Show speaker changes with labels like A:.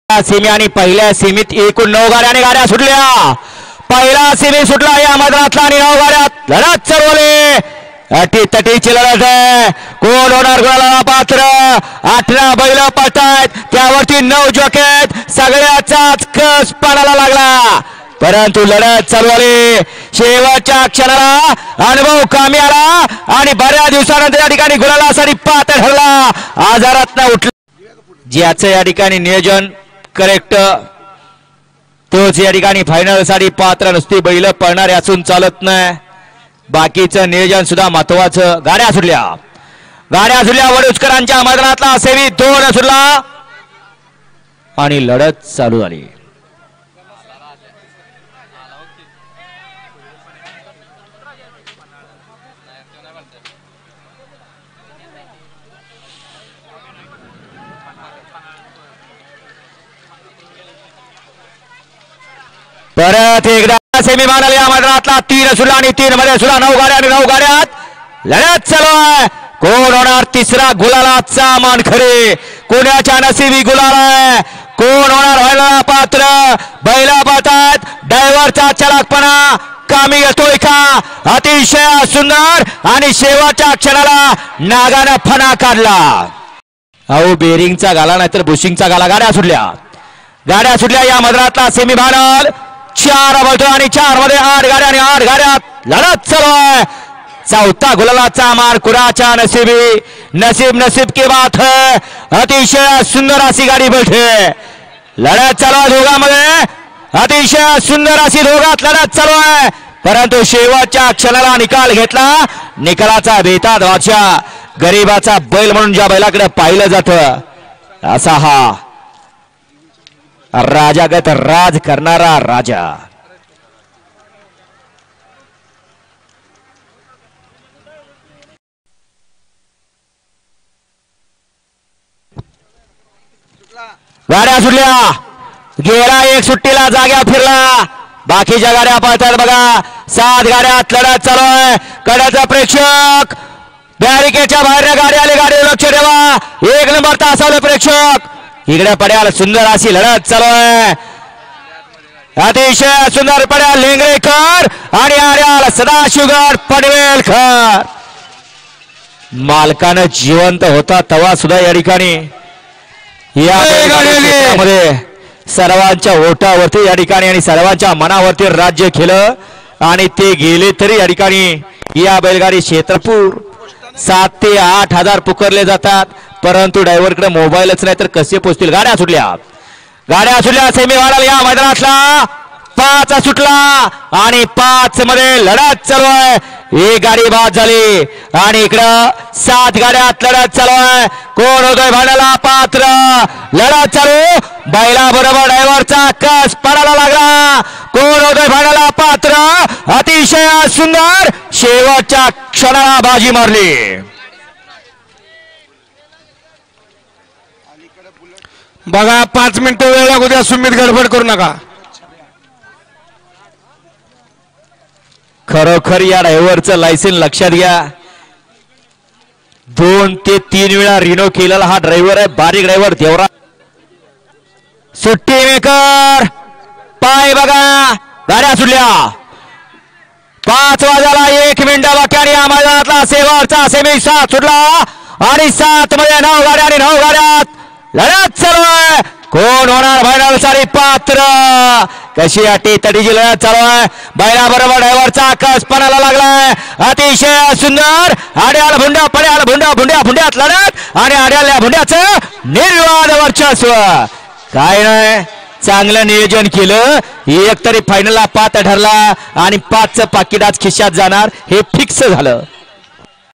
A: Semi आणि पहिल्या सेमीत एकूण 9 गाड्या गाड्या सुटल्या। पहिला सेमी सुटला या मैदानातला आणि 9 गाड्यात लढत चालवली। अटी तटीची लढत आहे। कोण होणार गुलाला पात्र? 18 बैल पळतायत, त्यावरती 9 जॉकेट, सगळ्याचाच कस पाडायला लागला, परंतु लढत चालवली। शेवटच्या क्षणाला अनुभव कामी आला आणि बऱ्याच दिवसानंतर या ठिकाणी गुलालासाठी पात्र ठरला। आजारात उठला ज्याचं या ठिकाणी नियोजन करेक्ट, तोच या ठिकाणी फायनल साठी पात्र। नुसती बैल पळणारे असून चालत नाही, बाकीचं नियोजन सुद्धा महत्वाचं। गाड्या सुटल्या वडूजकरांच्या मैदानातला सेमी 2 सुटला आणि लढत चालू झाली। परत एकदा सेमी फायनल या मैदानातला 3 सुटला आणि 3 मध्ये सुद्धा 9 गाड्या आणि 9 गाड्यात लढत चालू आहे। कोण होणार तिसरा गुलालाचा मानकरी? कोणाच्या नशिबी गुलाल आहे? कोण होणार व्हायला पात्र? बैला पाहतात, ड्रायव्हरचा चलाकपणा कामी येतोय का? अतिशय सुंदर आणि शेवटच्या क्षणाला नागाने फणा काढला। अहो बेरिंगचा गाला नाहीतर बुशिंगचा गाला। गाड्या सुटल्या या मैदानातला सेमी फायनल 4 बोलतो आणि 4 मध्ये 8 गाड्या आणि 8 गाड्यात लढत चालू आहे। चौथा गुलालाचा मान कुणाच्या नसीबी? नसीब की बात है। अतिशय सुंदर अशी गाडी बैठे, लढत चालू आहे दोघांमध्ये, अतिशय सुंदर अशी दोघात लढत चालू आहे, परंतु शेवटच्या क्षणाला निकाल घेतला। निकालाचा बेताद वाचा, गरीबाचा बैल म्हणून ज्या बैलाकडे पाहिलं जातं असा हा राजागत राज करणारा राजा। गाड्या सुटल्या, गेला एक सुट्टीला जाग्या फिरला, बाकीच्या गाड्या पळतात बघा। 7 गाड्यात लढत चालू आहे। कड्याचा प्रेक्षक बॅरिकेडच्या बाहेर गाडी आली, गाडी लक्ष ठेवा, 1 नंबर तासावले प्रेक्षक इकडे पड्याल। सुंदर अशी लढत चालू आहे, अतिशय सुंदर पड्याल लेंगरेकर आणि आर्याल सदाशिवगड पनवेलकर। मालकानं जिवंत होता तेव्हा सुद्धा या ठिकाणी या गाडीमध्ये सर्वांच्या ओठावरती या ठिकाणी आणि सर्वांच्या मनावरती राज्य केलं आणि ते गेले तरी या ठिकाणी या बैलगाडी क्षेत्रपूर 7 ते 8 हजार पुकारले जातात, परंतु ड्रायव्हरकडे मोबाईलच नाही तर कसे पोहोचतील। गाड्या सुटल्या सेमी फायनल या मैदानातला 5 सुटला आणि 5 मध्ये लढत चालू आहे। एक गाडी बाद झाली आणि इकडं 7 गाड्यात लढत चालू आहे। कोण होतोय फायनलला पात्र? लढत चालू, बैला बरोबर ड्रायव्हरचा कस पडायला लागला। कोण होतोय फायनलला पात्र? अतिशय सुंदर शेवटच्या क्षणाला बाजी मारली।
B: बघा 5 मिनिटं वेळ लागू द्या, सुमित गडबड करू नका।
A: खरोखर या ड्रायव्हरचं लायसन लक्षात घ्या, 2 ते 3 वेळा रिनो केलेला हा ड्रायव्हर आहे, बारीक ड्रायव्हर देवरा। सुट्टी मेकर पाय बघा, गाड्या सुटल्या, 5 वाजायला 1 मिनिट बाकी आणि या मैदानातला शेवटचा सेमी 7 सुटला आणि 7 मध्ये 9 गाड्या आणि 9 गाड्यात लढत चालू आहे। कोण होणार फायनल साठी पात्र? कशी अटी तटीची लढत चालू आहे, बैला बरोबर ड्रायव्हरचा कस पणाला लागलाय। अतिशय सुंदर आड्याला भुंड्या पड्याला भुंड्यात लढत आणि आड्याला भुंड्याचं निर्विवाद वर्चस्व। काय नाही, चांगलं नियोजन केलं, एक तरी फायनलला पात्र ठरला आणि 5चं पाकिट आज खिशात जाणार हे फिक्स झालं।